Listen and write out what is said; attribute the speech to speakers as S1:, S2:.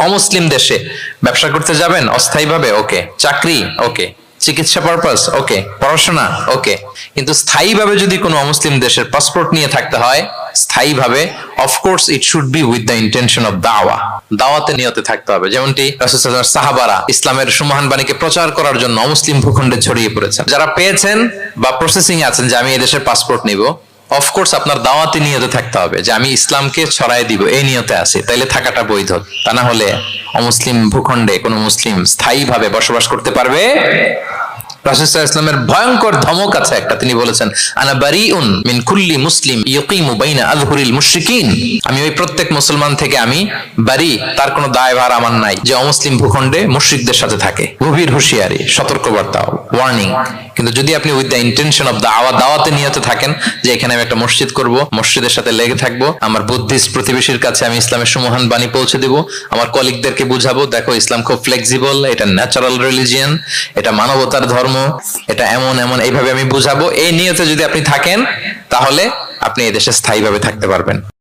S1: অমুসলিম দেশে ব্যবসা করতে যাবেন অস্থায়ীভাবে, ওকে। চাকরি, ওকে। চিকিৎসা পারপাস, ওকে। পড়াশোনা, ওকে। কিন্তু স্থায়ীভাবে যদি কোনো অমুসলিম দেশের পাসপোর্ট নিয়ে থাকতে হয়, স্থায়ীভাবে, of course it should be with the intention of দাওয়া, দাওয়াতে নিয়তে থাকতে হবে। যেমনটি রাসূল সাল্লাল্লাহু আলাইহি ওয়াসাল্লাম সাহাবারা ইসলামের সুমহান বাণীকে প্রচার করার জন্য মুসলিম ভূখণ্ডে ছড়িয়ে পড়েছেন। যারা পেয়েছেন বা প্রসেসিং আছেন যে আমি এই দেশের পাসপোর্ট নিব, অফকোর্স আপনার দাওয়াতি নিয়তে থাকতে হবে যে আমি ইসলামকে ছড়াই দিব, এই নিয়তে আছি, তাইলে থাকাটা বৈধ। তা না হলে অমুসলিম ভূখণ্ডে কোনো মুসলিম স্থায়ীভাবে বসবাস করতে পারবে। রাসূল সাল্লাল্লাহু আলাইহি ওয়াসাল্লামের ভয়ঙ্কর ধমক আছে একটা, তিনি বলেছেন আনা বারিউন মিন কুল্লি মুসলিম ইয়াকিমু বাইনা আযহুরিল মুশরিকিন, আমি ওই প্রত্যেক মুসলমান থেকে আমি বারি, তার কোনো দায়ভার আমার নাই যে অমুসলিম ভূখণ্ডে মুশরিকদের সাথে থাকে। গভীর হুঁশিয়ারি, সতর্কবার্তা, ওয়ার্নিং। কিন্তু যদি আপনি উইথ দ্য ইন্টেনশন অফ দাওয়াতে নিয়তে থাকেন যে এখানে আমি একটা মসজিদ করব, মসজিদের সাথে লেগে থাকবো, আমার বুদ্ধিস্ট প্রতিবেশীর কাছে আমি ইসলামের সুমহান বাণী পৌঁছে দিব, আমার কলিগদেরকে বুঝাবো দেখো ইসলাম খুব ফ্লেক্সিবল, এটা ন্যাচারাল রিলিজিয়ন, এটা মানবতার ধর্ম, এটা এমন এমন, এইভাবে আমি বুঝাবো, এই নিয়তে যদি আপনি থাকেন তাহলে আপনি এই দেশে স্থায়ীভাবে থাকতে পারবেন।